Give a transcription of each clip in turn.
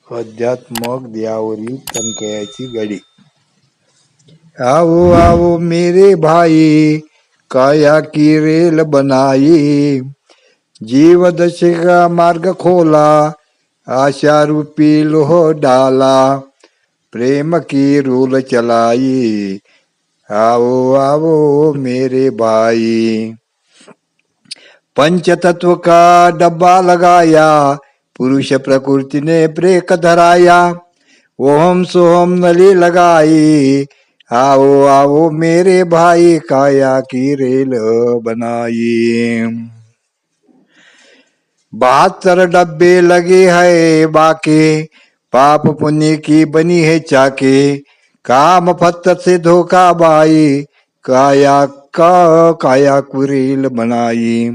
अध्यात्मक देयावरील तनकयाची गडी. आओ आओ मेरे भाई, काया की रेल बनाई. जीव दशे का मार्ग खोला, आशा रूपी लोह डाला. प्रेम की रूल चलाई, आओ आओ मेरे भाई. पंचतत्व का डब्बा लगाया, पुरुष प्रकृति ने ब्रेक धराया. ओम सोम नली लगाई, आओ आओ मेरे भाई, काया की रेल बनाई. 72 डब्बे लगे है बाके, पाप पुण्य की बनी है चाके. काम पत्थर से धोखा बाई, काया कुरेल बनाई.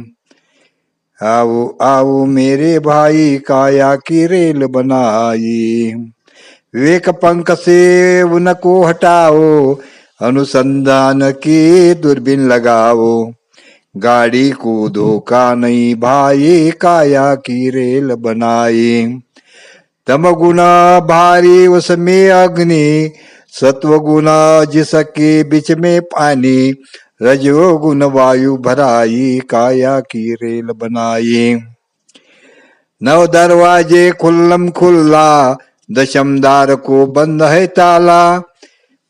आओ आओ मेरे भाई, काया की रेल बनाई. विवेक पंख से उनको हटाओ, अनुसंधान की दूरबीन लगाओ. गाड़ी को धोखा नहीं भाई, काया की रेल बनाई. तमगुण भारी उसमें अग्नि, सत्वगुण जिसके बीच में पानी. रजोगुण वायु भराई, काया की रेल बनाई. 9 दरवाजे खुल्लम खुल्ला, दशम द्वार को बंद है ताला.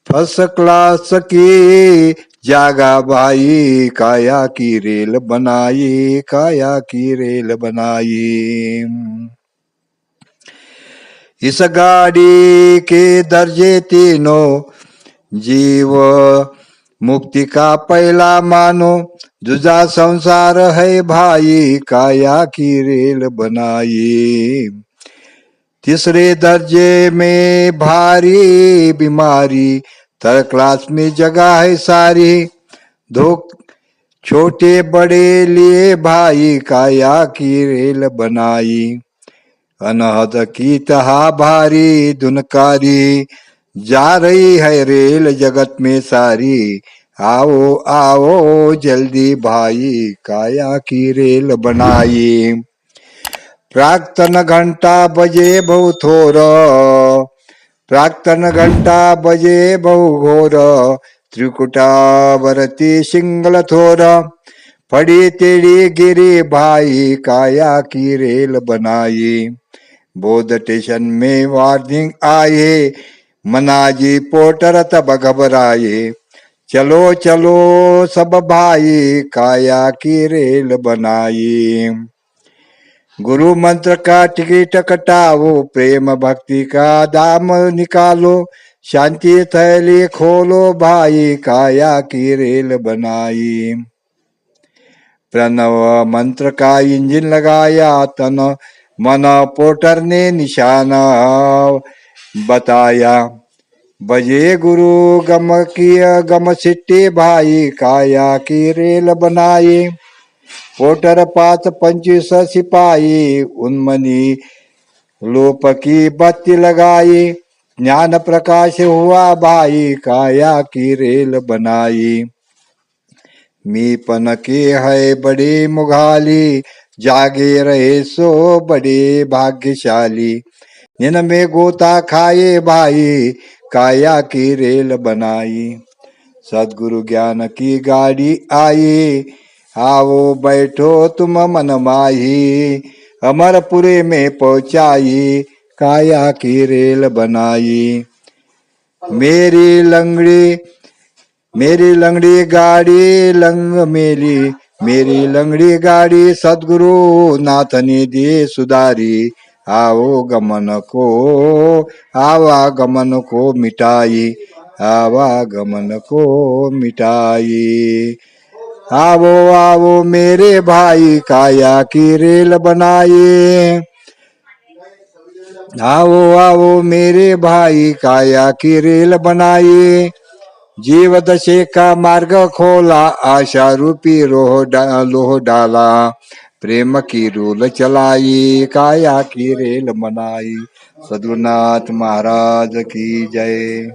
फर्स्ट क्लास की जागा भाई, काया की रेल बनाई, काया की रेल बनाई. इस गाड़ी के दर्जे तीनों, जीव मुक्ति का पहला मानो. दूजा संसार है भाई, काया की रेल बनाई. तीसरे दर्जे में भारी बीमारी, थर्ड क्लास में जगह है सारी. दो छोटे बड़े लिए भाई, काया की रेल बनाई. अनहद की तहा भारी धुनकारी, जा रही है रेल जगत में सारी. आओ आओ जल्दी भाई, काया की रेल बनाई. प्राक्तन घंटा बजे बहु थोर, प्राक्तन घंटा बजे बहु घोर. त्रिकुटावरती सिंगल थोर, पड़ी तेड़ी गिरी भाई, काया की रेल बनाई. बोध स्टेशन में वार्निंग आए, मनाजी पोर्टर तब घबराए. चलो चलो सब भाई, काया की रेल बनाई. गुरु मंत्र का टिकट कटाओ, प्रेम भक्ति का दाम निकालो. शांति थैली खोलो भाई, काया की रेल बनाई. प्रणव मंत्र का इंजन लगाया, तन मन पोर्टर ने निशाना बताया. बजे गुरु गम की गम सिट्टी भाई, काया की रेल बनाई. पोर्टर 25 सिपाही, उन्मनी लोप की बत्ती लगाई. ज्ञान प्रकाश हुआ भाई, काया की रेल बनाई. मी पन के है बड़े मुघाली, जागे रहे सो बड़े भाग्यशाली. इन में गोता खाए भाई, काया की रेल बनाई. सदगुरु ज्ञान की गाड़ी आई, आओ बैठो तुम मन माही. अमरपुरे में पहुंचाई, काया की रेल बनाई. मेरी लंगड़ी गाड़ी लंग मेली, मेरी लंगड़ी गाड़ी सदगुरु नाथ ने दी सुधारी. आओ गमन को आवागमन को मिटाई, आवागमन को मिटाई. आओ आओ मेरे भाई, काया की रेल बनाई. आओ आओ मेरे भाई, काया की रेल बनाई. जीव दशे का मार्ग खोला, आशा रूपी लोह डाला. प्रेम की रूल चलाई, काया की रेल बनाई. सद्गुरुनाथ महाराज की जय.